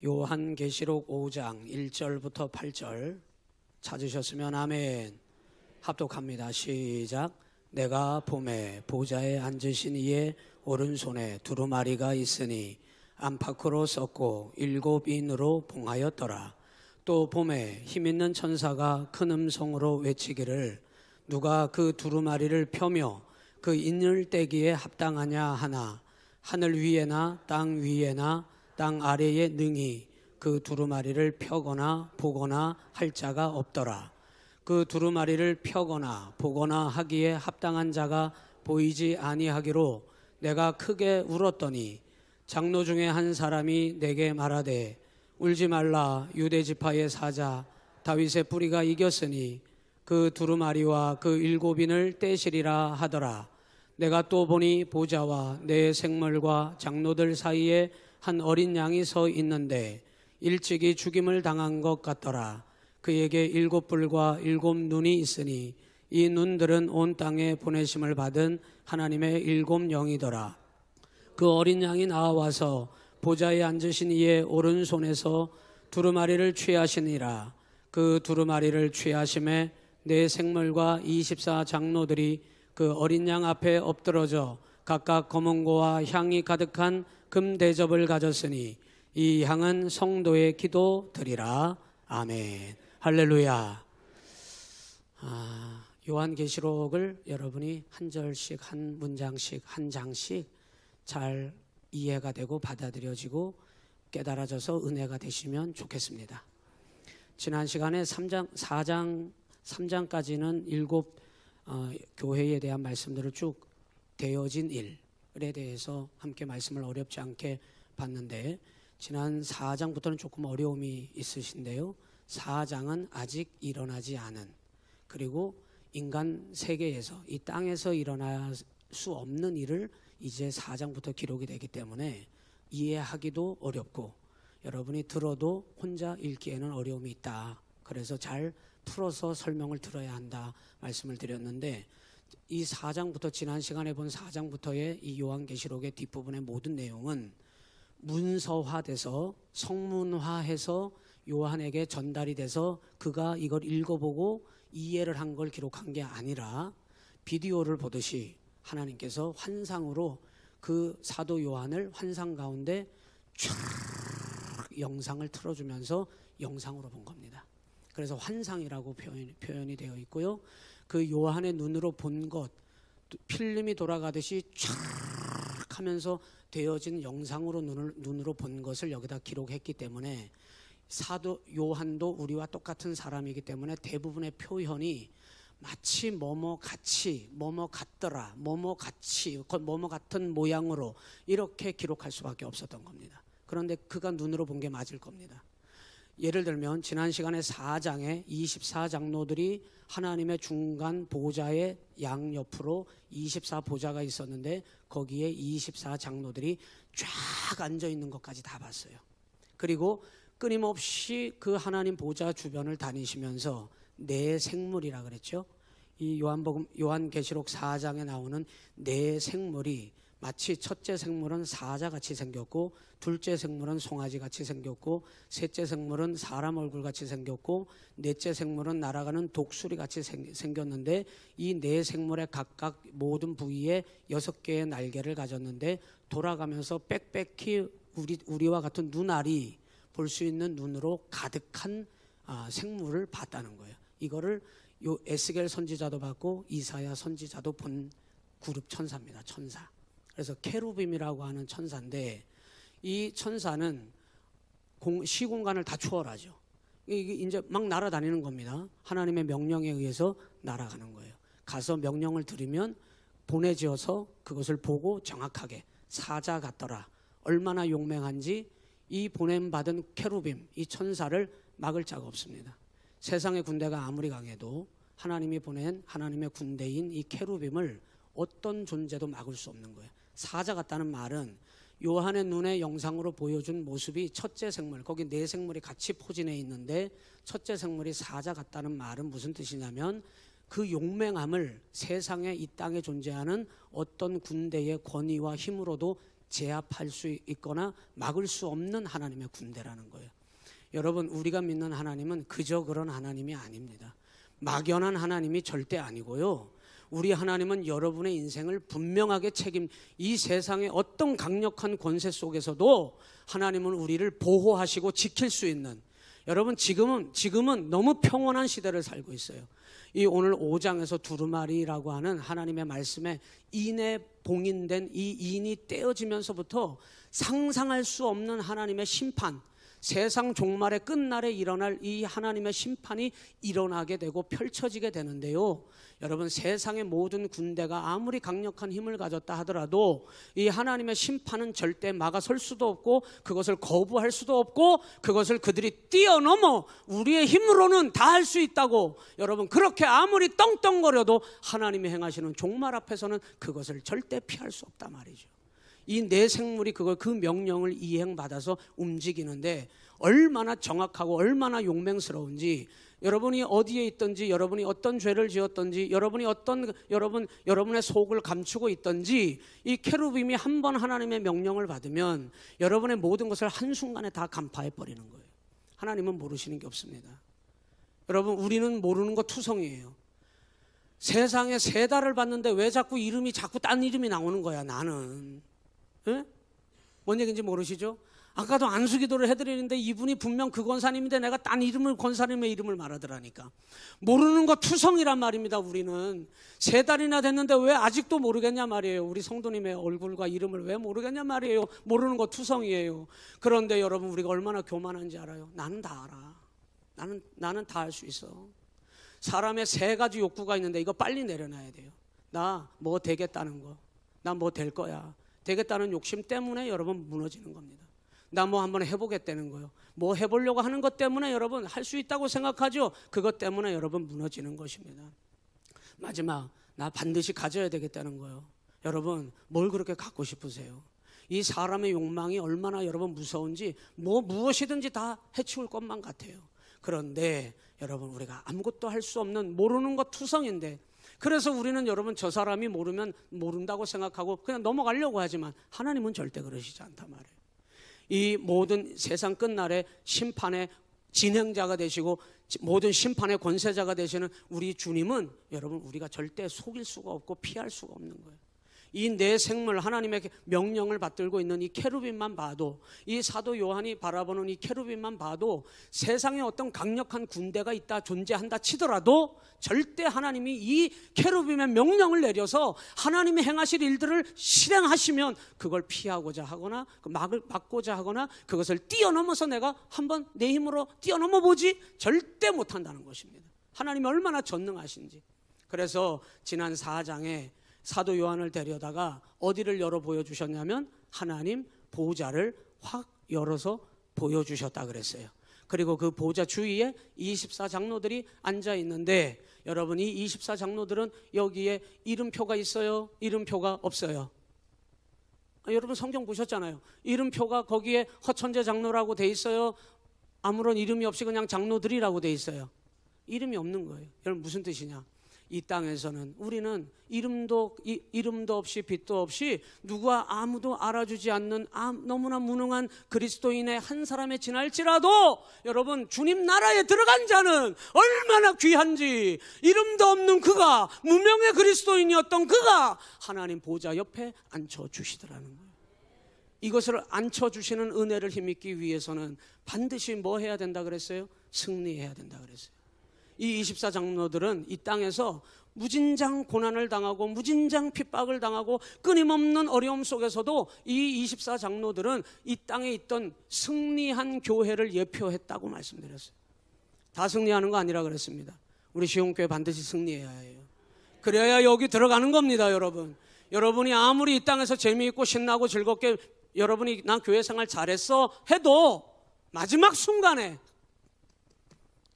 요한계시록 5장 1절부터 8절 찾으셨으면 아멘. 합독합니다. 시작. 내가 보매 보좌에 앉으신 이의 오른손에 두루마리가 있으니 안팎으로 썼고 7인으로 봉하였더라. 또 보매 힘있는 천사가 큰 음성으로 외치기를 누가 그 두루마리를 펴며 그 인을떼기에 합당하냐 하나 하늘 위에나 땅 위에나 땅 아래에 능히 그 두루마리를 펴거나 보거나 할 자가 없더라. 그 두루마리를 펴거나 보거나 하기에 합당한 자가 보이지 아니하기로 내가 크게 울었더니 장로 중에 한 사람이 내게 말하되 울지 말라. 유대 지파의 사자 다윗의 뿌리가 이겼으니 그 두루마리와 그 7인을 떼시리라 하더라. 내가 또 보니 보좌와 내 생물과 장로들 사이에 한 어린 양이 서 있는데 일찍이 죽임을 당한 것 같더라. 그에게 7뿔과 7눈이 있으니 이 눈들은 온 땅에 보내심을 받은 하나님의 7영이더라. 그 어린 양이 나와서 보좌에 앉으신 이의 오른손에서 두루마리를 취하시니라. 그 두루마리를 취하심에 내 생물과 24 장로들이 그 어린 양 앞에 엎드러져 각각 검은고와 향이 가득한 금 대접을 가졌으니 이 향은 성도의 기도 드리라. 아멘. 할렐루야. 요한계시록을 여러분이 한 절씩 한 문장씩 한 장씩 잘 이해가 되고 받아들여지고 깨달아져서 은혜가 되시면 좋겠습니다. 지난 시간에 3장까지는 7 교회에 대한 말씀들을 쭉 되어진 일에 대해서 함께 말씀을 어렵지 않게 봤는데 지난 4장부터는 조금 어려움이 있으신데요. 4장은 아직 일어나지 않은, 그리고 인간 세계에서 이 땅에서 일어날 수 없는 일을 이제 4장부터 기록이 되기 때문에 이해하기도 어렵고 여러분이 들어도 혼자 읽기에는 어려움이 있다. 그래서 잘 풀어서 설명을 들어야 한다 말씀을 드렸는데 이 4장부터 지난 시간에 본 4장부터의 이 요한계시록의 뒷부분의 모든 내용은 문서화돼서 성문화해서 요한에게 전달이 돼서 그가 이걸 읽어보고 이해를 한 걸 기록한 게 아니라 비디오를 보듯이 하나님께서 환상으로 그 사도 요한을 환상 가운데 쫙 영상을 틀어주면서 영상으로 본 겁니다. 그래서 환상이라고 표현이 되어 있고요. 그 요한의 눈으로 본 것, 필름이 돌아가듯이 쫙 하면서 되어진 영상으로 눈으로 본 것을 여기다 기록했기 때문에 사도 요한도 우리와 똑같은 사람이기 때문에 대부분의 표현이 마치 뭐뭐 같이, 뭐뭐 같더라, 뭐뭐 같이, 뭐뭐 같은 모양으로 이렇게 기록할 수밖에 없었던 겁니다. 그런데 그가 눈으로 본 게 맞을 겁니다. 예를 들면 지난 시간에 4장에 24 장로들이 하나님의 중간 보좌의 양옆으로 24 보좌가 있었는데 거기에 24 장로들이 쫙 앉아 있는 것까지 다 봤어요. 그리고 끊임없이 그 하나님 보좌 주변을 다니시면서 네 생물이라 그랬죠. 이 요한계시록 4장에 나오는 네 생물이 마치 첫째 생물은 사자같이 생겼고 둘째 생물은 송아지같이 생겼고 셋째 생물은 사람 얼굴같이 생겼고 넷째 생물은 날아가는 독수리같이 생겼는데 이 네 생물의 각각 모든 부위에 6개의 날개를 가졌는데 돌아가면서 빽빽히 우리와 같은 눈알이 볼 수 있는 눈으로 가득한 생물을 봤다는 거예요. 이거를 요 에스겔 선지자도 봤고 이사야 선지자도 본 그룹 천사입니다. 천사. 그래서 케루빔이라고 하는 천사인데 이 천사는 시공간을 다 초월하죠. 이게 이제 막 날아다니는 겁니다. 하나님의 명령에 의해서 날아가는 거예요. 가서 명령을 들으면 보내지어서 그것을 보고 정확하게 사자 같더라. 얼마나 용맹한지 이 보냄받은 케루빔, 이 천사를 막을 자가 없습니다. 세상의 군대가 아무리 강해도 하나님이 보낸 하나님의 군대인 이 케루빔을 어떤 존재도 막을 수 없는 거예요. 사자 같다는 말은 요한의 눈에 영상으로 보여준 모습이 첫째 생물, 거기 네 생물이 같이 포진해 있는데 첫째 생물이 사자 같다는 말은 무슨 뜻이냐면 그 용맹함을 세상에 이 땅에 존재하는 어떤 군대의 권위와 힘으로도 제압할 수 있거나 막을 수 없는 하나님의 군대라는 거예요. 여러분, 우리가 믿는 하나님은 그저 그런 하나님이 아닙니다. 막연한 하나님이 절대 아니고요. 우리 하나님은 여러분의 인생을 분명하게 이 세상의 어떤 강력한 권세 속에서도 하나님은 우리를 보호하시고 지킬 수 있는, 여러분 지금은 너무 평온한 시대를 살고 있어요. 이 오늘 5장에서 두루마리라고 하는 하나님의 말씀에 인에 봉인된 이 인이 떼어지면서부터 상상할 수 없는 하나님의 심판, 세상 종말의 끝날에 일어날 이 하나님의 심판이 일어나게 되고 펼쳐지게 되는데요. 여러분, 세상의 모든 군대가 아무리 강력한 힘을 가졌다 하더라도 이 하나님의 심판은 절대 막아설 수도 없고 그것을 거부할 수도 없고 그것을 그들이 뛰어넘어 우리의 힘으로는 다 할 수 있다고, 여러분 그렇게 아무리 떵떵거려도 하나님이 행하시는 종말 앞에서는 그것을 절대 피할 수 없단 말이죠. 이 내 생물이 그 명령을 이행받아서 움직이는데 얼마나 정확하고 얼마나 용맹스러운지, 여러분이 어디에 있든지, 여러분이 어떤 죄를 지었든지, 여러분의 속을 감추고 있든지, 이 케루빔이 한 번 하나님의 명령을 받으면 여러분의 모든 것을 한순간에 다 간파해 버리는 거예요. 하나님은 모르시는 게 없습니다. 여러분, 우리는 모르는 거 투성이에요. 세상에 세 달을 봤는데 왜 자꾸 딴 이름이 나오는 거야, 나는. 예? 뭔 얘기인지 모르시죠? 아까도 안수기도를 해드리는데 이분이 분명 그 권사님인데 내가 딴 권사님의 이름을 말하더라니까. 모르는 거 투성이란 말입니다. 우리는 세 달이나 됐는데 왜 아직도 모르겠냐 말이에요. 우리 성도님의 얼굴과 이름을 왜 모르겠냐 말이에요. 모르는 거 투성이에요. 그런데 여러분, 우리가 얼마나 교만한지 알아요? 나는 다 알아. 나는 다 할 수 있어. 사람의 세 가지 욕구가 있는데 이거 빨리 내려놔야 돼요. 나 뭐 되겠다는 거, 나 뭐 될 거야, 되겠다는 욕심 때문에 여러분 무너지는 겁니다. 나 뭐 한번 해보겠다는 거요, 뭐 해보려고 하는 것 때문에 여러분 할 수 있다고 생각하죠. 그것 때문에 여러분 무너지는 것입니다. 마지막, 나 반드시 가져야 되겠다는 거요. 여러분, 뭘 그렇게 갖고 싶으세요? 이 사람의 욕망이 얼마나 여러분 무서운지, 무엇이든지 다 해치울 것만 같아요. 그런데 여러분, 우리가 아무것도 할 수 없는 모르는 것 투성인데, 그래서 우리는 여러분 저 사람이 모르면 모른다고 생각하고 그냥 넘어가려고 하지만 하나님은 절대 그러시지 않단 말이에요. 이 모든 세상 끝날에 심판의 진행자가 되시고 모든 심판의 권세자가 되시는 우리 주님은 여러분, 우리가 절대 속일 수가 없고 피할 수가 없는 거예요. 이 내 생물, 하나님의 명령을 받들고 있는 이 케루빔만 봐도, 이 사도 요한이 바라보는 이 케루빔만 봐도 세상에 어떤 강력한 군대가 존재한다 치더라도 절대 하나님이 이 케루빔의 명령을 내려서 하나님이 행하실 일들을 실행하시면 그걸 피하고자 하거나 막고자 하거나 그것을 뛰어넘어서 내가 한번 내 힘으로 뛰어넘어 보지, 절대 못한다는 것입니다. 하나님이 얼마나 전능하신지. 그래서 지난 4장에 사도 요한을 데려다가 어디를 열어 보여주셨냐면 하나님 보좌를 확 열어서 보여주셨다 그랬어요. 그리고 그 보좌 주위에 24장로들이 앉아 있는데, 여러분 이 24장로들은 여기에 이름표가 있어요? 이름표가 없어요? 여러분 성경 보셨잖아요. 이름표가 거기에 허천재 장로라고 돼 있어요? 아무런 이름이 없이 그냥 장로들이라고 돼 있어요? 이름이 없는 거예요. 여러분 무슨 뜻이냐? 이 땅에서는 우리는 이름도 없이 빛도 없이 누구와 아무도 알아주지 않는 너무나 무능한 그리스도인의 한 사람에 지날지라도 여러분, 주님 나라에 들어간 자는 얼마나 귀한지, 이름도 없는 그가, 무명의 그리스도인이었던 그가 하나님 보좌 옆에 앉혀주시더라는 거예요. 이것을 앉혀주시는 은혜를 힘입기 위해서는 반드시 뭐 해야 된다 그랬어요? 승리해야 된다 그랬어요. 이 24장로들은 이 땅에서 무진장 고난을 당하고 무진장 핍박을 당하고 끊임없는 어려움 속에서도 이 24장로들은 이 땅에 있던 승리한 교회를 예표했다고 말씀드렸어요. 다 승리하는 거 아니라 그랬습니다. 우리 시온교회 반드시 승리해야 해요. 그래야 여기 들어가는 겁니다. 여러분이 아무리 이 땅에서 재미있고 신나고 즐겁게 여러분이 난 교회 생활 잘했어 해도 마지막 순간에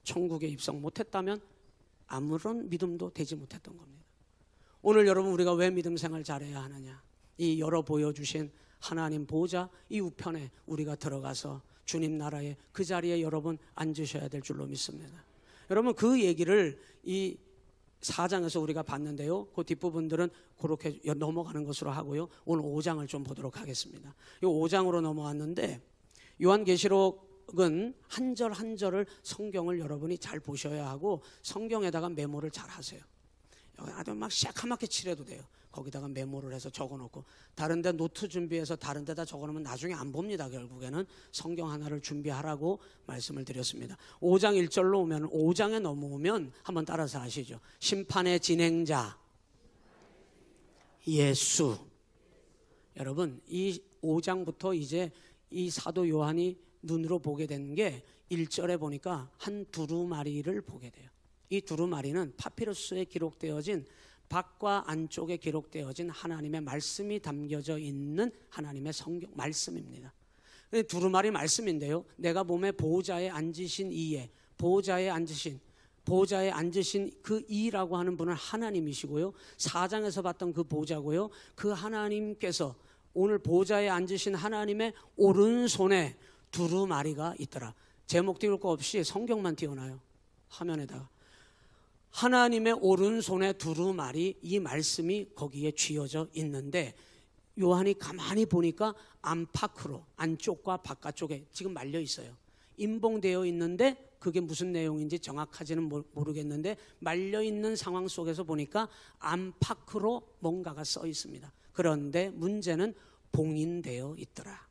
천국에 입성 못했다면 아무런 믿음도 되지 못했던 겁니다. 오늘 여러분, 우리가 왜 믿음 생활 잘해야 하느냐? 이 열어 보여주신 하나님 보좌 이 우편에 우리가 들어가서 주님 나라에 그 자리에 여러분 앉으셔야 될 줄로 믿습니다. 여러분 그 얘기를 이 4장에서 우리가 봤는데요. 그 뒷부분들은 그렇게 넘어가는 것으로 하고요. 오늘 5장을 좀 보도록 하겠습니다. 이 5장으로 넘어왔는데 요한계시록은 한 절 한 절을 성경을 여러분이 잘 보셔야 하고 성경에다가 메모를 잘 하세요. 아주 막 새카맣게 칠해도 돼요. 거기다가 메모를 해서 적어놓고 다른 데 노트 준비해서 다른 데다 적어놓으면 나중에 안 봅니다. 결국에는 성경 하나를 준비하라고 말씀을 드렸습니다. 5장 1절로 오면 5장에 넘어오면 한번 따라서 하시죠. 심판의 진행자 예수. 여러분 이 5장부터 이제 이 사도 요한이 눈으로 보게 된 게 1절에 보니까 한 두루마리를 보게 돼요. 이 두루마리는 파피루스에 기록되어진 밖과 안쪽에 기록되어진 하나님의 말씀이 담겨져 있는 하나님의 성경 말씀입니다. 두루마리 말씀인데요. 내가 몸에 보호자에 앉으신 이에 보호자에 앉으신 그 이라고 하는 분은 하나님이시고요. 4장에서 봤던 그 보호자고요. 그 하나님께서 오늘 보호자에 앉으신 하나님의 오른손에 두루마리가 있더라. 제목 띄울 거 없이 성경만 띄워놔요. 화면에다가. 하나님의 오른손에 두루마리, 이 말씀이 거기에 쥐어져 있는데 요한이 가만히 보니까 안팎으로 안쪽과 바깥쪽에 지금 말려 있어요. 임봉되어 있는데 그게 무슨 내용인지 정확하지는 모르겠는데 말려 있는 상황 속에서 보니까 안팎으로 뭔가가 써 있습니다. 그런데 문제는 봉인되어 있더라.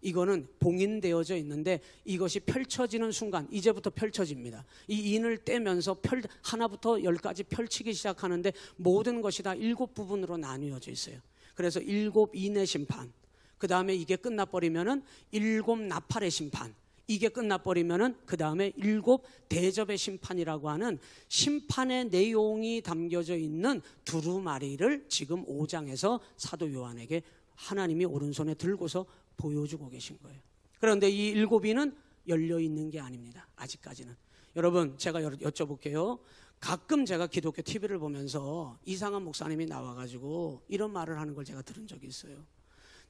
이거는 봉인되어져 있는데 이것이 펼쳐지는 순간 이제부터 펼쳐집니다. 이 인을 떼면서 하나부터 10까지 펼치기 시작하는데 모든 것이 다 7부분으로 나뉘어져 있어요. 그래서 7 인의 심판, 그 다음에 이게 끝나버리면은 7 나팔의 심판, 이게 끝나버리면은 그 다음에 7 대접의 심판이라고 하는 심판의 내용이 담겨져 있는 두루마리를 지금 5장에서 사도 요한에게 하나님이 오른손에 들고서 보여주고 계신 거예요. 그런데 이 7인은 열려 있는 게 아닙니다. 아직까지는. 여러분 제가 여쭤볼게요. 가끔 제가 기독교 TV를 보면서 이상한 목사님이 나와가지고 이런 말을 하는 걸 제가 들은 적이 있어요.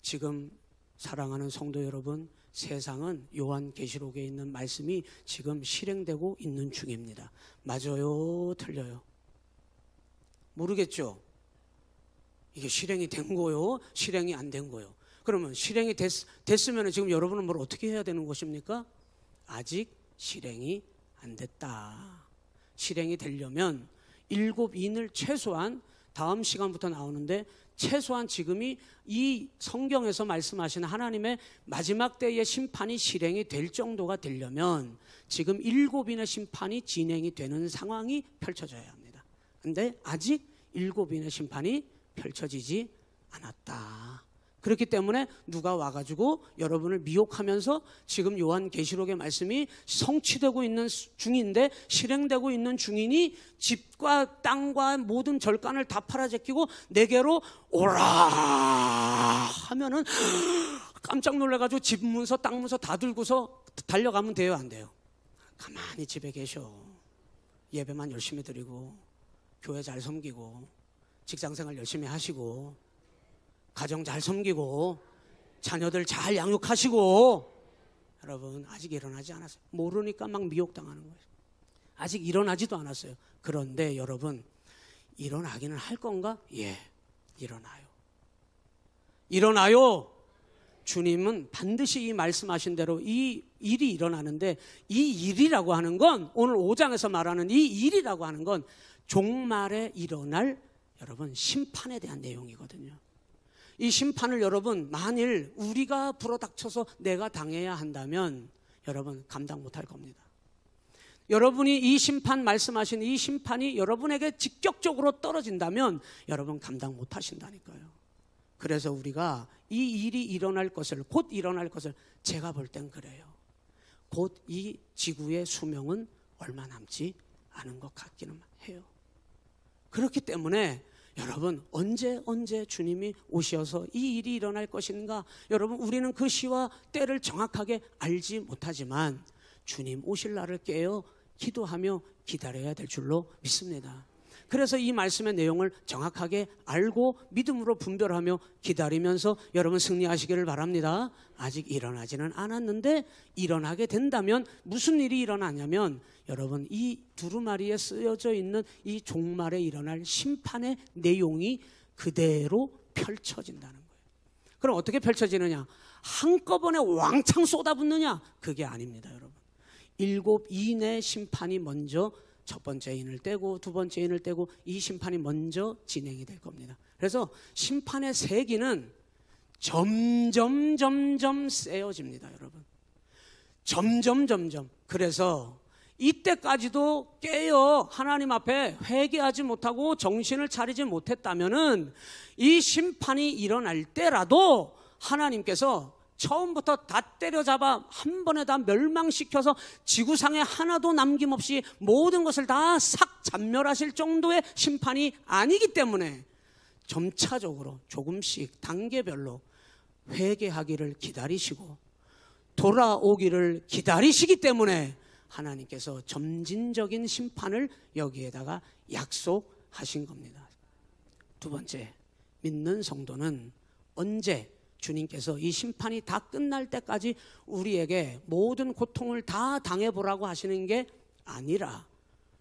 지금 사랑하는 성도 여러분, 세상은 요한계시록에 있는 말씀이 지금 실행되고 있는 중입니다. 맞아요? 틀려요? 모르겠죠? 이게 실행이 된 거요? 실행이 안 된 거요? 그러면 실행이 됐으면 지금 여러분은 뭘 어떻게 해야 되는 것입니까? 아직 실행이 안 됐다. 실행이 되려면 7인을 최소한 다음 시간부터 나오는데 최소한 지금이 이 성경에서 말씀하시는 하나님의 마지막 때의 심판이 실행이 될 정도가 되려면 지금 7인의 심판이 진행이 되는 상황이 펼쳐져야 합니다. 그런데 아직 7인의 심판이 펼쳐지지 않았다. 그렇기 때문에 누가 와가지고 여러분을 미혹하면서 지금 요한계시록의 말씀이 성취되고 있는 중인데 실행되고 있는 중이니 집과 땅과 모든 절간을 다 팔아제끼고 내게로 오라 하면은 깜짝 놀라가지고 집 문서 땅 문서 다 들고서 달려가면 돼요, 안 돼요? 가만히 집에 계셔. 예배만 열심히 드리고 교회 잘 섬기고 직장생활 열심히 하시고 가정 잘 섬기고 자녀들 잘 양육하시고. 여러분 아직 일어나지 않았어요. 모르니까 막 미혹당하는 거예요. 아직 일어나지도 않았어요. 그런데 여러분 일어나기는 할 건가? 예, 일어나요. 일어나요. 주님은 반드시 이 말씀하신 대로 이 일이 일어나는데 이 일이라고 하는 건 오늘 5장에서 말하는 이 일이라고 하는 건 종말에 일어날 여러분 심판에 대한 내용이거든요. 이 심판을 여러분 만일 우리가 불어닥쳐서 내가 당해야 한다면 여러분 감당 못할 겁니다. 여러분이 이 심판 말씀하신 이 심판이 여러분에게 직격적으로 떨어진다면 여러분 감당 못하신다니까요. 그래서 우리가 이 일이 일어날 것을 곧 일어날 것을 제가 볼 땐 그래요. 곧 이 지구의 수명은 얼마 남지 않은 것 같기는 해요. 그렇기 때문에 여러분 언제 주님이 오셔서 이 일이 일어날 것인가? 여러분 우리는 그 시와 때를 정확하게 알지 못하지만 주님 오실 날을 깨어 기도하며 기다려야 될 줄로 믿습니다. 그래서 이 말씀의 내용을 정확하게 알고 믿음으로 분별하며 기다리면서 여러분 승리하시기를 바랍니다. 아직 일어나지는 않았는데 일어나게 된다면 무슨 일이 일어나냐면 여러분 이 두루마리에 쓰여져 있는 이 종말에 일어날 심판의 내용이 그대로 펼쳐진다는 거예요. 그럼 어떻게 펼쳐지느냐? 한꺼번에 왕창 쏟아붓느냐? 그게 아닙니다, 여러분. 7인의 심판이 먼저 첫 번째 인을 떼고 두 번째 인을 떼고 이 심판이 먼저 진행이 될 겁니다. 그래서 심판의 세기는 점점 세어집니다, 여러분. 점점. 그래서 이때까지도 깨어 하나님 앞에 회개하지 못하고 정신을 차리지 못했다면은 이 심판이 일어날 때라도 하나님께서 처음부터 다 때려잡아 한 번에 다 멸망시켜서 지구상에 하나도 남김없이 모든 것을 다 싹 잔멸하실 정도의 심판이 아니기 때문에 점차적으로 조금씩 단계별로 회개하기를 기다리시고 돌아오기를 기다리시기 때문에 하나님께서 점진적인 심판을 여기에다가 약속하신 겁니다. 두 번째, 믿는 성도는 언제 주님께서 이 심판이 다 끝날 때까지 우리에게 모든 고통을 다 당해보라고 하시는 게 아니라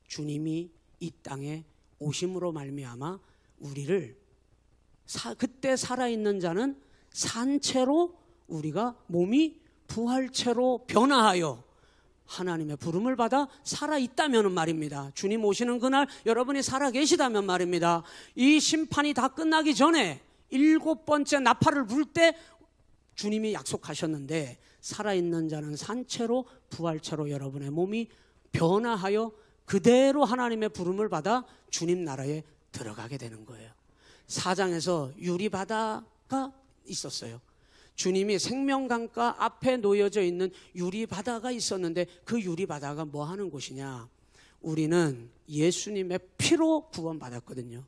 주님이 이 땅에 오심으로 말미암아 우리를 그때 살아있는 자는 산채로 우리가 몸이 부활체로 변화하여 하나님의 부름을 받아 살아있다면 말입니다. 주님 오시는 그날 여러분이 살아계시다면 말입니다. 이 심판이 다 끝나기 전에 7번째 나팔을 불 때 주님이 약속하셨는데 살아있는 자는 산채로 부활체로 여러분의 몸이 변화하여 그대로 하나님의 부름을 받아 주님 나라에 들어가게 되는 거예요. 4장에서 유리바다가 있었어요. 주님이 생명강가 앞에 놓여져 있는 유리바다가 있었는데 그 유리바다가 뭐 하는 곳이냐? 우리는 예수님의 피로 구원받았거든요.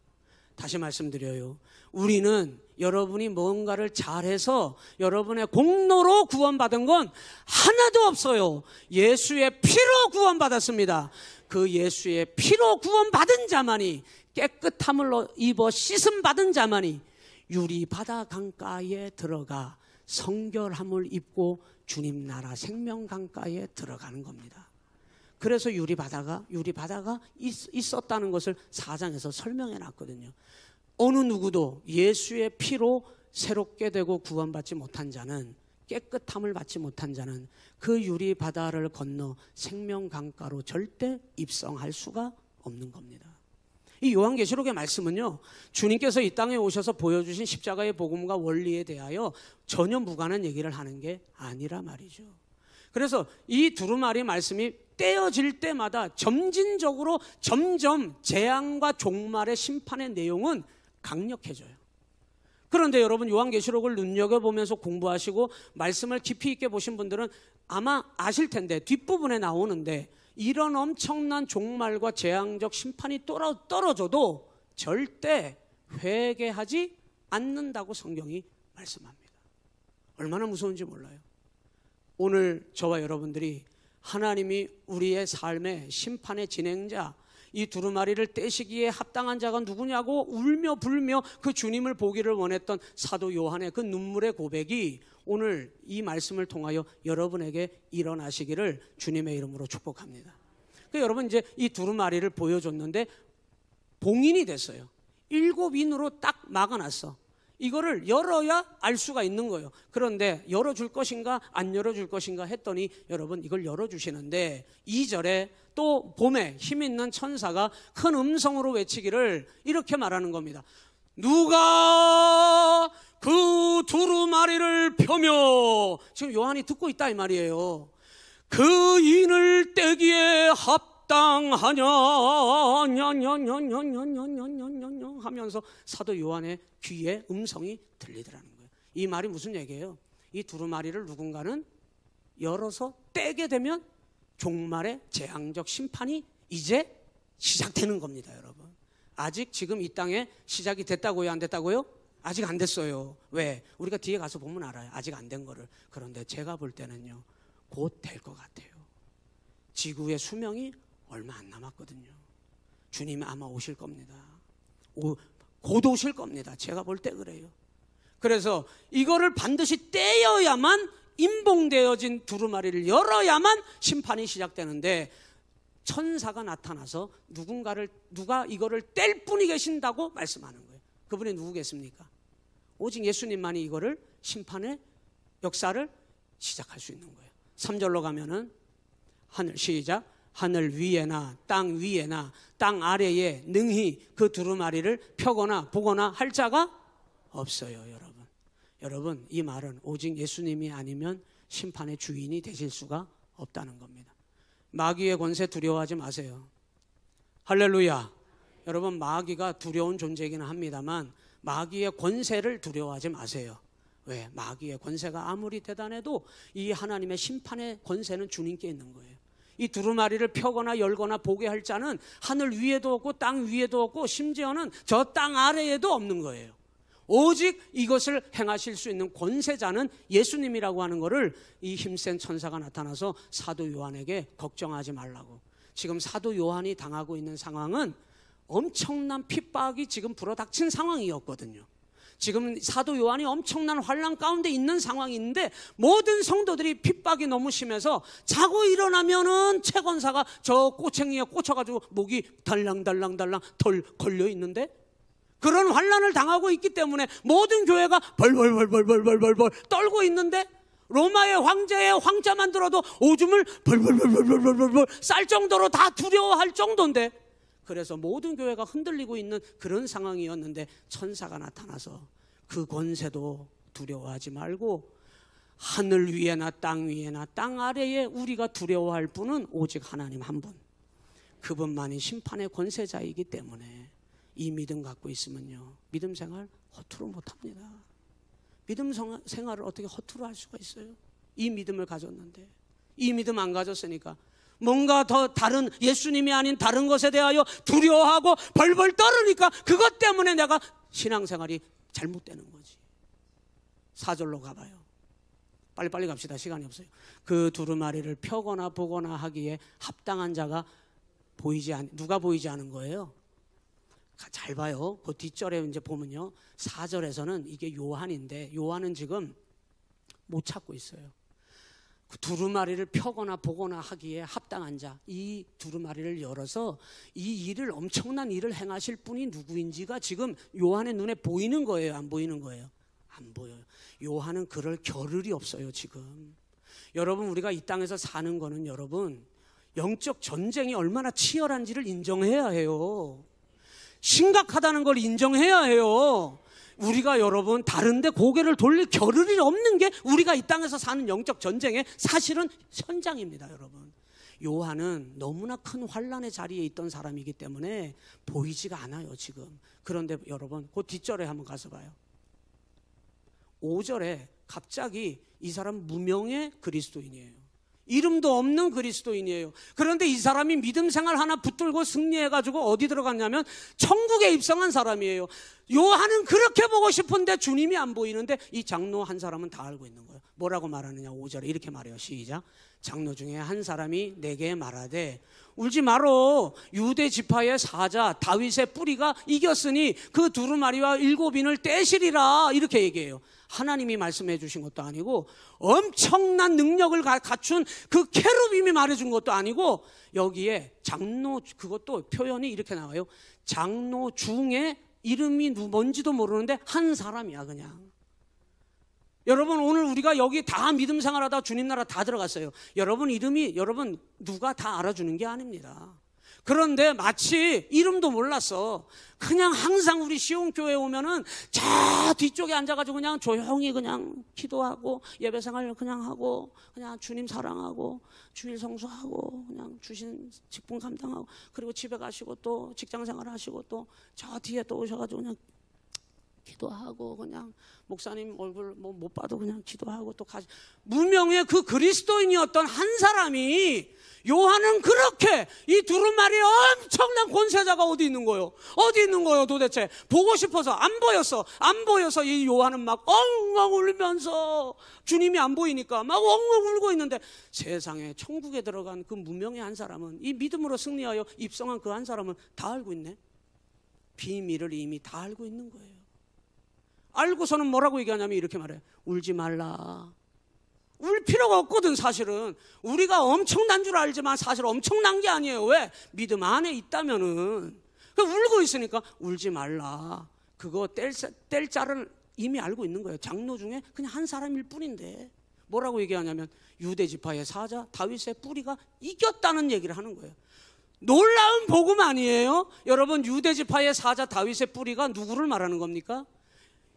다시 말씀드려요. 우리는 여러분이 뭔가를 잘해서 여러분의 공로로 구원받은 건 하나도 없어요. 예수의 피로 구원받았습니다. 그 예수의 피로 구원받은 자만이 깨끗함을 입어 씻음받은 자만이 유리바다 강가에 들어가 성결함을 입고 주님 나라 생명강가에 들어가는 겁니다. 그래서 유리바다가 있었다는 것을 4장에서 설명해 놨거든요. 어느 누구도 예수의 피로 새롭게 되고 구원받지 못한 자는, 깨끗함을 받지 못한 자는 그 유리바다를 건너 생명강가로 절대 입성할 수가 없는 겁니다. 이 요한계시록의 말씀은요, 주님께서 이 땅에 오셔서 보여주신 십자가의 복음과 원리에 대하여 전혀 무관한 얘기를 하는 게 아니라 말이죠. 그래서 이 두루마리 말씀이 떼어질 때마다 점진적으로 점점 재앙과 종말의 심판의 내용은 강력해져요. 그런데 여러분 요한계시록을 눈여겨보면서 공부하시고 말씀을 깊이 있게 보신 분들은 아마 아실 텐데 뒷부분에 나오는데 이런 엄청난 종말과 재앙적 심판이 떨어져도 절대 회개하지 않는다고 성경이 말씀합니다. 얼마나 무서운지 몰라요. 오늘 저와 여러분들이 하나님이 우리의 삶의 심판의 진행자, 이 두루마리를 떼시기에 합당한 자가 누구냐고 울며 불며 그 주님을 보기를 원했던 사도 요한의 그 눈물의 고백이 오늘 이 말씀을 통하여 여러분에게 일어나시기를 주님의 이름으로 축복합니다. 여러분 이제 이 두루마리를 보여줬는데 봉인이 됐어요. 7인으로 딱 막아놨어. 이거를 열어야 알 수가 있는 거예요. 그런데 열어줄 것인가 안 열어줄 것인가 했더니 여러분 이걸 열어주시는데 2절에 또 봄에 힘 있는 천사가 큰 음성으로 외치기를 이렇게 말하는 겁니다. 누가 그 두루마리를 펴며, 지금 요한이 듣고 있다 이 말이에요. 그 인을 떼기에 합당하냐 하면서 사도 요한의 귀에 음성이 들리더라는 거예요. 이 말이 무슨 얘기예요? 이 두루마리를 누군가는 열어서 떼게 되면 종말의 재앙적 심판이 이제 시작되는 겁니다, 여러분. 아직 지금 이 땅에 시작이 됐다고요, 안 됐다고요? 아직 안 됐어요. 왜? 우리가 뒤에 가서 보면 알아요. 아직 안 된 거를. 그런데 제가 볼 때는요, 곧 될 것 같아요. 지구의 수명이 얼마 안 남았거든요. 주님이 아마 오실 겁니다. 곧 오실 겁니다. 제가 볼 때 그래요. 그래서 이거를 반드시 떼어야만, 임봉되어진 두루마리를 열어야만 심판이 시작되는데, 천사가 나타나서 누가 이거를 뗄 분이 계신다고 말씀하는 거예요. 그분이 누구겠습니까? 오직 예수님만이 이거를 심판의 역사를 시작할 수 있는 거예요. 3절로 가면은 시작. 하늘 위에나 땅 위에나 땅 아래에 능히 그 두루마리를 펴거나 보거나 할 자가 없어요. 여러분 이 말은 오직 예수님이 아니면 심판의 주인이 되실 수가 없다는 겁니다. 마귀의 권세 두려워하지 마세요. 할렐루야. 여러분, 마귀가 두려운 존재이기는 합니다만 마귀의 권세를 두려워하지 마세요. 왜? 마귀의 권세가 아무리 대단해도 이 하나님의 심판의 권세는 주님께 있는 거예요. 이 두루마리를 펴거나 열거나 보게 할 자는 하늘 위에도 없고 땅 위에도 없고 심지어는 저 땅 아래에도 없는 거예요. 오직 이것을 행하실 수 있는 권세자는 예수님이라고 하는 것을 이 힘센 천사가 나타나서 사도 요한에게 걱정하지 말라고. 지금 사도 요한이 당하고 있는 상황은 엄청난 핍박이 지금 불어닥친 상황이었거든요. 지금 사도 요한이 엄청난 환난 가운데 있는 상황인데 모든 성도들이 핍박이 너무 심해서 자고 일어나면은 채권사가 저 꼬챙이에 꽂혀가지고 목이 달랑달랑달랑 덜 걸려 있는데, 그런 환난을 당하고 있기 때문에 모든 교회가 벌벌벌벌벌벌벌 떨고 있는데, 로마의 황제의 황자만 들어도 오줌을 벌벌벌벌벌벌 쌀 정도로 다 두려워할 정도인데, 그래서 모든 교회가 흔들리고 있는 그런 상황이었는데 천사가 나타나서 그 권세도 두려워하지 말고 하늘 위에나 땅 위에나 땅 아래에 우리가 두려워할 분은 오직 하나님 한 분, 그분만이 심판의 권세자이기 때문에 이 믿음 갖고 있으면요, 믿음 생활 허투루 못합니다. 믿음 생활을 어떻게 허투루 할 수가 있어요? 이 믿음을 가졌는데, 이 믿음 안 가졌으니까 뭔가 더 다른, 예수님이 아닌 다른 것에 대하여 두려워하고 벌벌 떨으니까 그것 때문에 내가 신앙생활이 잘못되는 거지. 4절로 가봐요. 빨리빨리 갑시다. 시간이 없어요. 그 두루마리를 펴거나 보거나 하기에 합당한 자가 누가 보이지 않은 거예요? 잘 봐요. 그 뒷절에 이제 보면요, 4절에서는 이게 요한인데, 요한은 지금 못 찾고 있어요. 그 두루마리를 펴거나 보거나 하기에 합당한 자, 이 두루마리를 열어서 이 일을, 엄청난 일을 행하실 분이 누구인지가 지금 요한의 눈에 보이는 거예요? 안 보이는 거예요? 안 보여요. 요한은 그럴 겨를이 없어요. 지금 여러분, 우리가 이 땅에서 사는 거는 여러분, 영적 전쟁이 얼마나 치열한지를 인정해야 해요. 심각하다는 걸 인정해야 해요. 우리가 여러분 다른데 고개를 돌릴 겨를이 없는 게 우리가 이 땅에서 사는 영적 전쟁의 사실은 현장입니다. 여러분, 요한은 너무나 큰 환난의 자리에 있던 사람이기 때문에 보이지가 않아요 지금. 그런데 여러분, 그 뒷절에 한번 가서 봐요. 5절에 갑자기 이 사람 무명의 그리스도인이에요. 이름도 없는 그리스도인이에요. 그런데 이 사람이 믿음 생활 하나 붙들고 승리해가지고 어디 들어갔냐면 천국에 입성한 사람이에요. 요한은 그렇게 보고 싶은데 주님이 안 보이는데 이 장로 한 사람은 다 알고 있는 거예요. 뭐라고 말하느냐, 5절에 이렇게 말해요. 시작. 장로 중에 한 사람이 내게 말하되 울지 마로, 유대 지파의 사자 다윗의 뿌리가 이겼으니 그 두루마리와 7인을 떼시리라, 이렇게 얘기해요. 하나님이 말씀해 주신 것도 아니고 엄청난 능력을 갖춘 그 케루빔이 말해준 것도 아니고, 여기에 장로, 그것도 표현이 이렇게 나와요. 장로 중에 이름이 뭔지도 모르는데 한 사람이야 그냥. 여러분, 오늘 우리가 여기 다 믿음 생활하다 주님 나라 다 들어갔어요. 여러분 이름이, 여러분 누가 다 알아주는 게 아닙니다. 그런데 마치 이름도 몰랐어. 그냥 항상 우리 시온교회 오면은 저 뒤쪽에 앉아가지고 그냥 조용히 그냥 기도하고 예배생활 그냥 하고 그냥 주님 사랑하고 주일 성수하고 그냥 주신 직분 감당하고, 그리고 집에 가시고 또 직장생활 하시고 또 저 뒤에 또 오셔가지고 그냥 기도하고 그냥 목사님 얼굴 뭐 못 봐도 그냥 기도하고 또 가지. 무명의 그 그리스도인이었던 한 사람이, 요한은 그렇게 이 두루마리 엄청난 권세자가 어디 있는 거요? 어디 있는 거요 도대체? 보고 싶어서 안 보여서 이 요한은 막 엉엉 울면서, 주님이 안 보이니까 막 엉엉 울고 있는데, 세상에 천국에 들어간 그 무명의 한 사람은, 이 믿음으로 승리하여 입성한 그 한 사람은 다 알고 있네. 비밀을 이미 다 알고 있는 거예요. 알고서는 뭐라고 얘기하냐면 이렇게 말해요. 울지 말라. 울 필요가 없거든. 사실은 우리가 엄청난 줄 알지만 사실 엄청난 게 아니에요. 왜? 믿음 안에 있다면은. 울고 있으니까 울지 말라. 그거 뗄 자를 이미 알고 있는 거예요. 장로 중에 그냥 한 사람일 뿐인데 뭐라고 얘기하냐면 유대 지파의 사자 다윗의 뿌리가 이겼다는 얘기를 하는 거예요. 놀라운 복음 아니에요? 여러분, 유대 지파의 사자 다윗의 뿌리가 누구를 말하는 겁니까?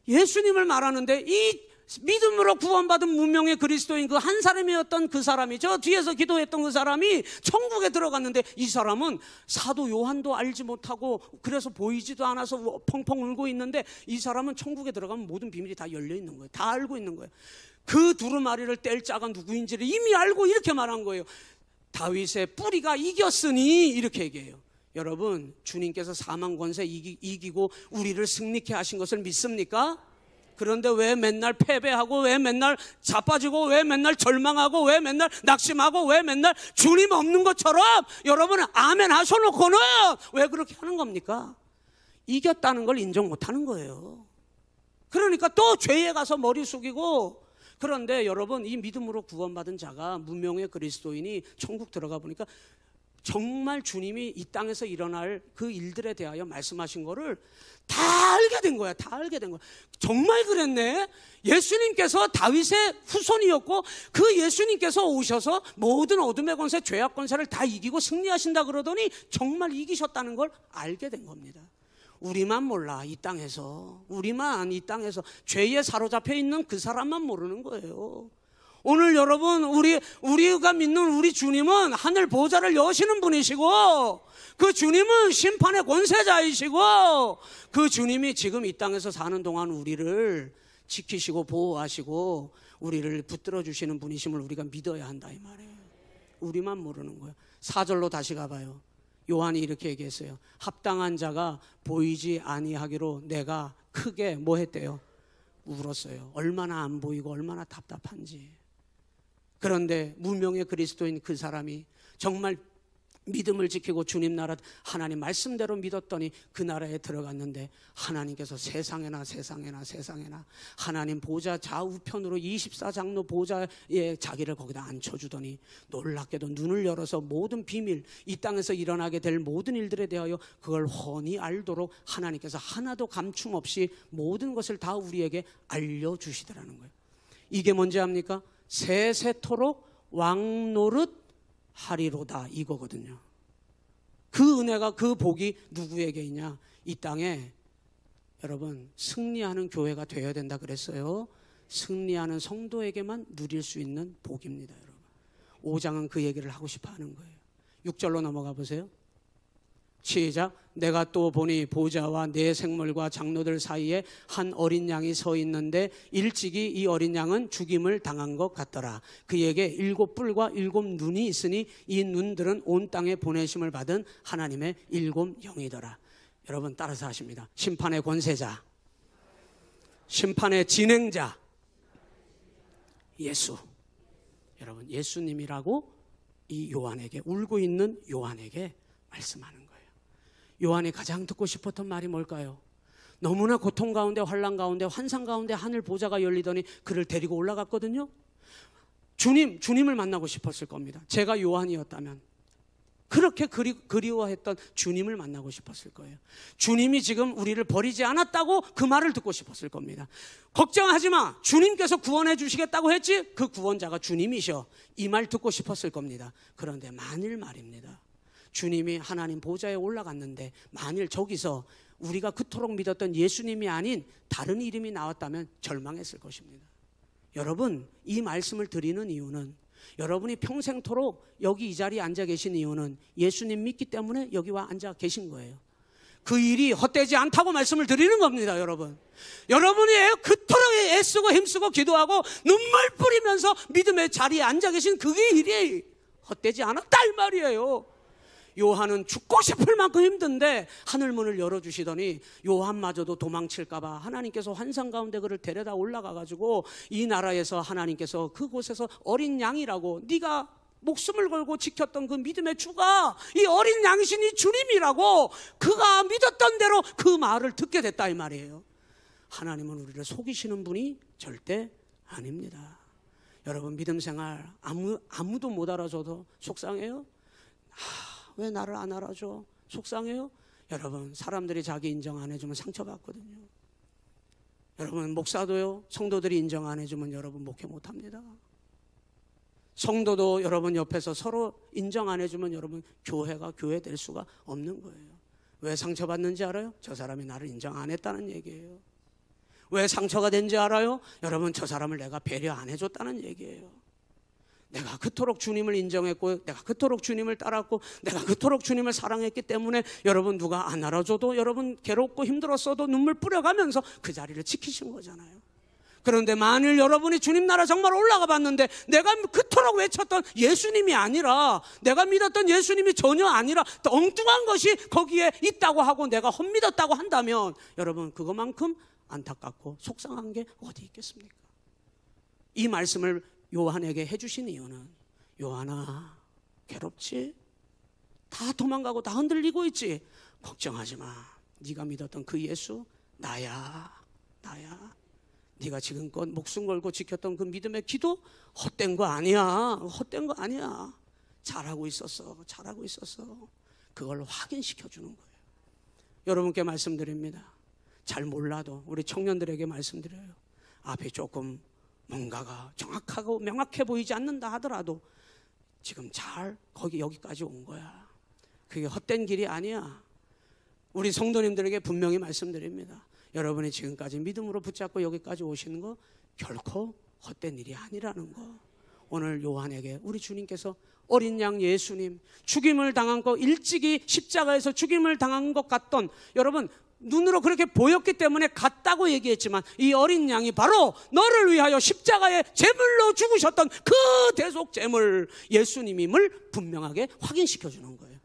예수님을 말하는데, 이 믿음으로 구원받은 무명의 그리스도인 그 한 사람이었던 그 사람이, 저 뒤에서 기도했던 그 사람이 천국에 들어갔는데, 이 사람은 사도 요한도 알지 못하고 그래서 보이지도 않아서 펑펑 울고 있는데, 이 사람은 천국에 들어가면 모든 비밀이 다 열려 있는 거예요. 다 알고 있는 거예요. 그 두루마리를 뗄 자가 누구인지를 이미 알고 이렇게 말한 거예요. 다윗의 뿌리가 이겼으니, 이렇게 얘기해요. 여러분, 주님께서 사망 권세 이기고 우리를 승리케 하신 것을 믿습니까? 그런데 왜 맨날 패배하고, 왜 맨날 자빠지고, 왜 맨날 절망하고, 왜 맨날 낙심하고, 왜 맨날 주님 없는 것처럼 여러분은 아멘 하셔놓고는 왜 그렇게 하는 겁니까? 이겼다는 걸 인정 못하는 거예요. 그러니까 또 죄에 가서 머리 숙이고. 그런데 여러분, 이 믿음으로 구원받은 자가, 무명의 그리스도인이 천국 들어가 보니까 정말 주님이 이 땅에서 일어날 그 일들에 대하여 말씀하신 거를 다 알게 된 거야. 다 알게 된 거야. 정말 그랬네. 예수님께서 다윗의 후손이었고, 그 예수님께서 오셔서 모든 어둠의 권세, 죄악 권세를 다 이기고 승리하신다 그러더니 정말 이기셨다는 걸 알게 된 겁니다. 우리만 몰라. 이 땅에서, 우리만 이 땅에서 죄에 사로잡혀 있는 그 사람만 모르는 거예요. 오늘 여러분, 우리가 믿는 우리 주님은 하늘 보좌를 여시는 분이시고, 그 주님은 심판의 권세자이시고, 그 주님이 지금 이 땅에서 사는 동안 우리를 지키시고 보호하시고 우리를 붙들어 주시는 분이심을 우리가 믿어야 한다, 이 말이에요. 우리만 모르는 거예요. 4절로 다시 가봐요. 요한이 이렇게 얘기했어요. 합당한 자가 보이지 아니하기로 내가 크게 뭐 했대요? 울었어요. 얼마나 안 보이고 얼마나 답답한지. 그런데 무명의 그리스도인 그 사람이 정말 믿음을 지키고 주님 나라 하나님 말씀대로 믿었더니 그 나라에 들어갔는데, 하나님께서 세상에나 하나님 보좌 좌우편으로 24장로 보좌에 자기를 거기다 앉혀주더니, 놀랍게도 눈을 열어서 모든 비밀, 이 땅에서 일어나게 될 모든 일들에 대하여 그걸 훤히 알도록 하나님께서 하나도 감춤 없이 모든 것을 다 우리에게 알려주시더라는 거예요. 이게 뭔지 압니까? 세세토록 왕노릇 하리로다, 이거거든요. 그 은혜가, 그 복이 누구에게 있냐? 이 땅에 여러분 승리하는 교회가 되어야 된다 그랬어요. 승리하는 성도에게만 누릴 수 있는 복입니다. 여러분 5장은 그 얘기를 하고 싶어 하는 거예요. 6절로 넘어가 보세요. 시작. 내가 또 보니 보좌와 네 생물과 장로들 사이에 한 어린 양이 서 있는데, 일찍이 이 어린 양은 죽임을 당한 것 같더라. 그에게 7 뿔과 7 눈이 있으니 이 눈들은 온 땅에 보내심을 받은 하나님의 7 영이더라. 여러분 따라서 하십니다. 심판의 권세자, 심판의 진행자 예수. 여러분 예수님이라고 이 요한에게, 울고 있는 요한에게 말씀하는 거예요. 요한이 가장 듣고 싶었던 말이 뭘까요? 너무나 고통 가운데, 환난 가운데, 환상 가운데 하늘 보좌가 열리더니 그를 데리고 올라갔거든요. 주님을 만나고 싶었을 겁니다. 제가 요한이었다면 그렇게 그리워했던 주님을 만나고 싶었을 거예요. 주님이 지금 우리를 버리지 않았다고 그 말을 듣고 싶었을 겁니다. 걱정하지 마, 주님께서 구원해 주시겠다고 했지? 그 구원자가 주님이셔, 이 말 듣고 싶었을 겁니다. 그런데 만일 말입니다, 주님이 하나님 보좌에 올라갔는데 만일 저기서 우리가 그토록 믿었던 예수님이 아닌 다른 이름이 나왔다면 절망했을 것입니다. 여러분 이 말씀을 드리는 이유는, 여러분이 평생토록 여기 이 자리에 앉아 계신 이유는 예수님 믿기 때문에 여기 와 앉아 계신 거예요. 그 일이 헛되지 않다고 말씀을 드리는 겁니다, 여러분. 여러분이 그토록 애쓰고 힘쓰고 기도하고 눈물 뿌리면서 믿음의 자리에 앉아 계신 그게 일이 헛되지 않았다 이 말이에요. 요한은 죽고 싶을 만큼 힘든데 하늘문을 열어주시더니 요한마저도 도망칠까봐 하나님께서 환상 가운데 그를 데려다 올라가가지고 이 나라에서 하나님께서 그곳에서 어린 양이라고, 네가 목숨을 걸고 지켰던 그 믿음의 주가 이 어린 양이신 이 주님이라고 그가 믿었던 대로 그 말을 듣게 됐다 이 말이에요. 하나님은 우리를 속이시는 분이 절대 아닙니다. 여러분, 믿음 생활 아무도 못 알아줘도 속상해요? 왜 나를 안 알아줘? 속상해요? 여러분, 사람들이 자기 인정 안 해주면 상처받거든요. 여러분, 목사도요, 성도들이 인정 안 해주면 여러분 목회 못합니다. 성도도 여러분 옆에서 서로 인정 안 해주면 여러분 교회가 교회 될 수가 없는 거예요. 왜 상처받는지 알아요? 저 사람이 나를 인정 안 했다는 얘기예요. 왜 상처가 된지 알아요? 여러분, 저 사람을 내가 배려 안 해줬다는 얘기예요. 내가 그토록 주님을 인정했고, 내가 그토록 주님을 따랐고, 내가 그토록 주님을 사랑했기 때문에 여러분 누가 안 알아줘도 여러분 괴롭고 힘들었어도 눈물 뿌려가면서 그 자리를 지키신 거잖아요. 그런데 만일 여러분이 주님 나라 정말 올라가 봤는데 내가 그토록 외쳤던 예수님이 아니라, 내가 믿었던 예수님이 전혀 아니라 엉뚱한 것이 거기에 있다고 하고 내가 헛믿었다고 한다면 여러분, 그것만큼 안타깝고 속상한 게 어디 있겠습니까? 이 말씀을 요한에게 해주신 이유는, 요한아, 괴롭지? 다 도망가고 다 흔들리고 있지? 걱정하지 마. 네가 믿었던 그 예수 나야. 네가 지금껏 목숨 걸고 지켰던 그 믿음의 기도 헛된 거 아니야. 헛된 거 아니야. 잘하고 있었어. 그걸 확인시켜 주는 거예요. 여러분께 말씀드립니다. 잘 몰라도 우리 청년들에게 말씀드려요. 앞에 조금 뭔가가 정확하고 명확해 보이지 않는다 하더라도 지금 잘 여기까지 온 거야. 그게 헛된 길이 아니야. 우리 성도님들에게 분명히 말씀드립니다. 여러분이 지금까지 믿음으로 붙잡고 여기까지 오시는 거 결코 헛된 일이 아니라는 거. 오늘 요한에게 우리 주님께서 어린 양 예수님, 죽임을 당한 거, 일찍이 십자가에서 죽임을 당한 것 같던, 여러분 눈으로 그렇게 보였기 때문에 같다고 얘기했지만 이 어린 양이 바로 너를 위하여 십자가에 제물로 죽으셨던 그 대속 제물 예수님임을 분명하게 확인시켜 주는 거예요.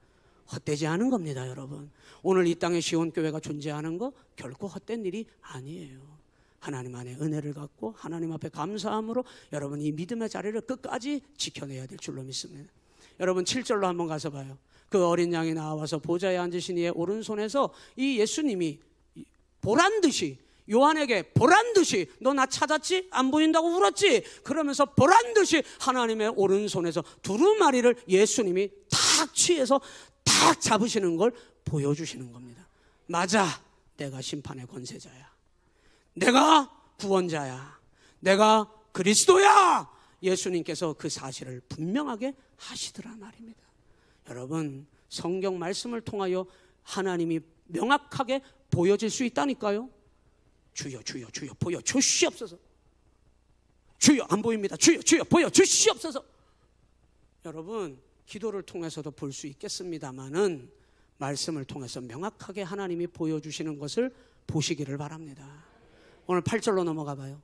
헛되지 않은 겁니다, 여러분. 오늘 이 땅에 시온교회가 존재하는 거 결코 헛된 일이 아니에요. 하나님 안에 은혜를 갖고 하나님 앞에 감사함으로 여러분 이 믿음의 자리를 끝까지 지켜내야 될 줄로 믿습니다. 여러분 7절로 한번 가서 봐요. 그 어린 양이 나와서 보좌에 앉으신 이의 오른손에서 이 예수님이 보란듯이, 요한에게 보란듯이, 너 나 찾았지? 안 보인다고 울었지? 그러면서 보란듯이 하나님의 오른손에서 두루마리를 예수님이 탁 취해서 탁 잡으시는 걸 보여주시는 겁니다. 맞아, 내가 심판의 권세자야. 내가 구원자야. 내가 그리스도야. 예수님께서 그 사실을 분명하게 하시더라 말입니다. 여러분, 성경 말씀을 통하여 하나님이 명확하게 보여질 수 있다니까요. 주여 보여주시옵소서. 주여 안 보입니다. 주여 보여주시옵소서. 여러분, 기도를 통해서도 볼 수 있겠습니다마는 말씀을 통해서 명확하게 하나님이 보여주시는 것을 보시기를 바랍니다. 오늘 8절로 넘어가 봐요.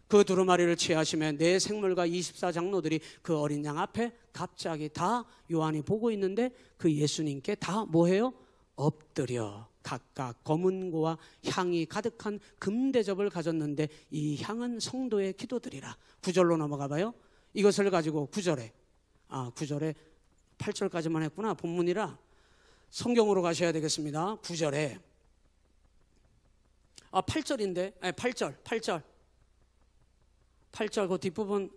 그 두루마리를 취하시며 네 생물과 24장로들이 그 어린 양 앞에 갑자기 다 요한이 보고 있는데 그 예수님께 다 뭐해요? 엎드려 각각 검은고와 향이 가득한 금대접을 가졌는데 이 향은 성도의 기도드리라. 9절로 넘어가 봐요. 이것을 가지고 9절에 8절까지만 했구나. 본문이라 성경으로 가셔야 되겠습니다. 9절에 8절인데 8절 그 뒷부분,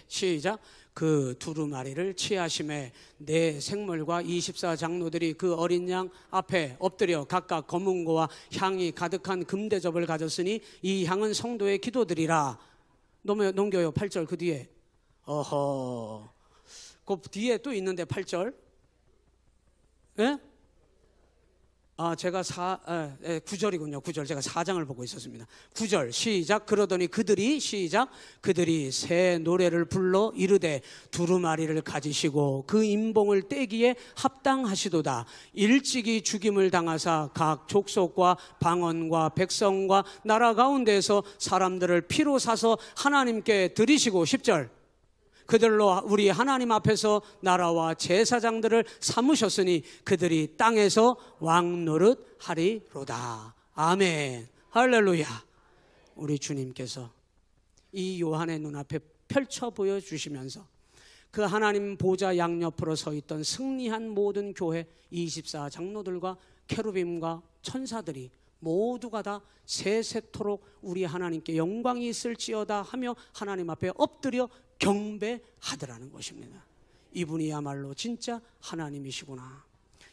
시작. 그 두루마리를 취하심에 네 생물과 24장로들이 그 어린 양 앞에 엎드려 각각 검은고와 향이 가득한 금대접을 가졌으니 이 향은 성도의 기도드리라. 넘겨요. 8절 그 뒤에. 그 뒤에 또 있는데 8절. 예? 제가 9절이군요. 9절. 제가 4장을 보고 있었습니다. 9절 시작. 그러더니 그들이 시작. 그들이 새 노래를 불러 이르되 두루마리를 가지시고 그 임봉을 떼기에 합당하시도다. 일찍이 죽임을 당하사 각 족속과 방언과 백성과 나라 가운데에서 사람들을 피로 사서 하나님께 드리시고 10절. 그들로 우리 하나님 앞에서 나라와 제사장들을 삼으셨으니 그들이 땅에서 왕 노릇 하리로다. 아멘. 할렐루야. 우리 주님께서 이 요한의 눈앞에 펼쳐 보여주시면서 그 하나님 보좌 양옆으로 서 있던 승리한 모든 교회 24장로들과 케루빔과 천사들이 모두가 다 세세토록 우리 하나님께 영광이 있을지어다 하며 하나님 앞에 엎드려 경배하더라는 것입니다. 이분이야말로 진짜 하나님이시구나,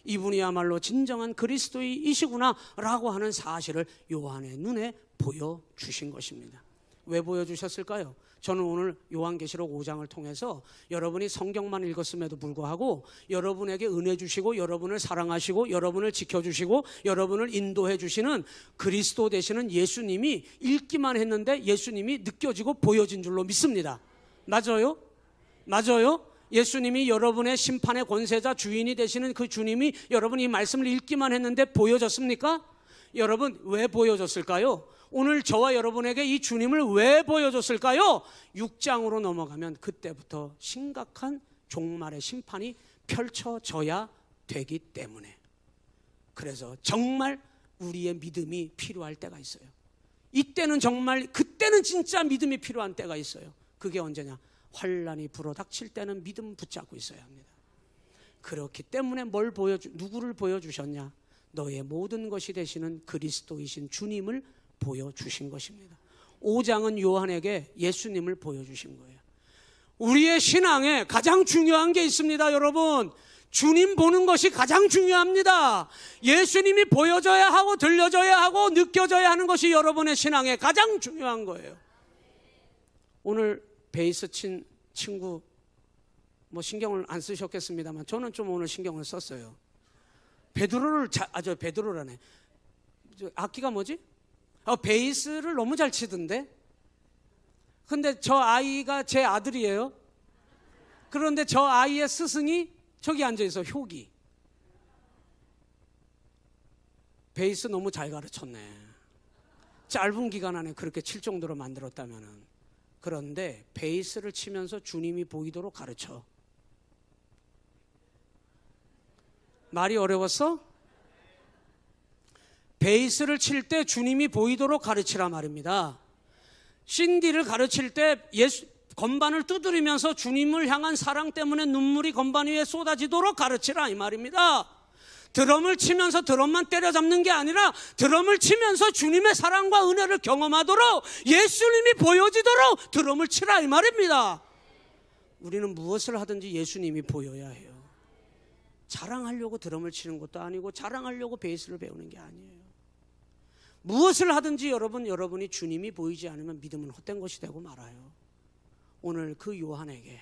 이분이야말로 진정한 그리스도이시구나 라고 하는 사실을 요한의 눈에 보여주신 것입니다. 왜 보여주셨을까요? 저는 오늘 요한계시록 5장을 통해서 여러분이 성경만 읽었음에도 불구하고 여러분에게 은혜 주시고 여러분을 사랑하시고 여러분을 지켜주시고 여러분을 인도해 주시는 그리스도 되시는 예수님이 읽기만 했는데 예수님이 느껴지고 보여진 줄로 믿습니다. 맞아요? 맞아요? 예수님이 여러분의 심판의 권세자 주인이 되시는 그 주님이 여러분이 이 말씀을 읽기만 했는데 보여졌습니까? 여러분 왜 보여줬을까요? 오늘 저와 여러분에게 이 주님을 왜 보여줬을까요? 6장으로 넘어가면 그때부터 심각한 종말의 심판이 펼쳐져야 되기 때문에. 그래서 정말 우리의 믿음이 필요할 때가 있어요. 이때는 정말, 그때는 진짜 믿음이 필요한 때가 있어요. 그게 언제냐? 환난이 불어닥칠 때는 믿음 붙잡고 있어야 합니다. 그렇기 때문에 누구를 보여주셨냐? 너의 모든 것이 되시는 그리스도이신 주님을 보여주신 것입니다. 5장은 요한에게 예수님을 보여주신 거예요. 우리의 신앙에 가장 중요한 게 있습니다. 여러분, 주님 보는 것이 가장 중요합니다. 예수님이 보여져야 하고 들려져야 하고 느껴져야 하는 것이 여러분의 신앙에 가장 중요한 거예요. 오늘 베이스 친 친구 신경을 안 쓰셨겠습니다만 저는 좀 오늘 신경을 썼어요. 베드로라네. 악기가 뭐지? 베이스를 너무 잘 치던데. 근데 저 아이가 제 아들이에요. 그런데 저 아이의 스승이 저기 앉아있어. 효기. 베이스 너무 잘 가르쳤네. 짧은 기간 안에 그렇게 칠 정도로 만들었다면은. 그런데 베이스를 치면서 주님이 보이도록 가르쳐. 말이 어려웠어? 베이스를 칠 때 주님이 보이도록 가르치라 말입니다. 신디를 가르칠 때 건반을 두드리면서 주님을 향한 사랑 때문에 눈물이 건반 위에 쏟아지도록 가르치라 이 말입니다. 드럼을 치면서 드럼만 때려잡는 게 아니라 드럼을 치면서 주님의 사랑과 은혜를 경험하도록 예수님이 보여지도록 드럼을 치라 이 말입니다. 우리는 무엇을 하든지 예수님이 보여야 해요. 자랑하려고 드럼을 치는 것도 아니고 자랑하려고 베이스를 배우는 게 아니에요. 무엇을 하든지 여러분이 주님이 보이지 않으면 믿음은 헛된 것이 되고 말아요. 오늘 그 요한에게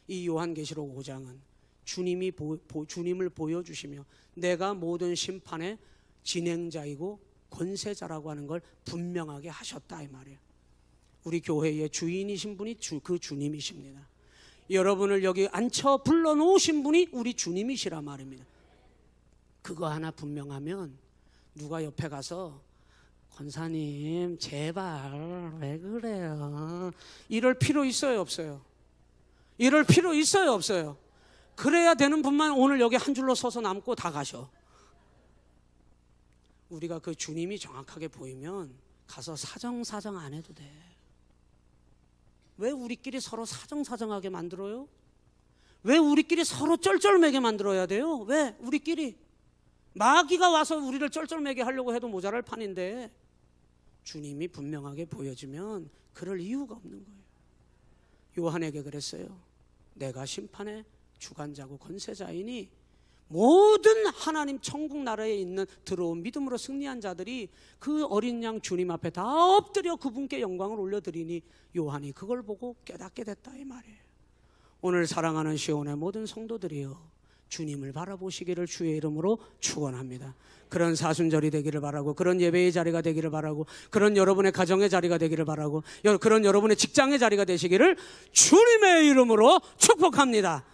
이 요한계시록 5장은 주님을 보여주시며 내가 모든 심판의 진행자이고 권세자라고 하는 걸 분명하게 하셨다 이 말이에요. 우리 교회의 주인이신 분이 그 주님이십니다. 여러분을 여기 앉혀 불러놓으신 분이 우리 주님이시라 말입니다. 그거 하나 분명하면 누가 옆에 가서 권사님 제발 왜 그래요? 이럴 필요 있어요 없어요? 이럴 필요 있어요 없어요? 그래야 되는 분만 오늘 여기 한 줄로 서서 남고 다 가셔. 우리가 그 주님이 정확하게 보이면 가서 사정 안 해도 돼. 왜 우리끼리 서로 사정하게 만들어요? 왜 우리끼리 서로 쩔쩔매게 만들어야 돼요? 왜 우리끼리? 마귀가 와서 우리를 쩔쩔매게 하려고 해도 모자랄 판인데 주님이 분명하게 보여지면 그럴 이유가 없는 거예요. 요한에게 그랬어요. 내가 심판의 주관자고 권세자이니 모든 하나님 천국 나라에 있는 들어온 믿음으로 승리한 자들이 그 어린 양 주님 앞에 다 엎드려 그분께 영광을 올려드리니 요한이 그걸 보고 깨닫게 됐다 이 말이에요. 오늘 사랑하는 시온의 모든 성도들이요, 주님을 바라보시기를 주의 이름으로 축원합니다. 그런 사순절이 되기를 바라고, 그런 예배의 자리가 되기를 바라고, 그런 여러분의 가정의 자리가 되기를 바라고, 그런 여러분의 직장의 자리가 되시기를 주님의 이름으로 축복합니다.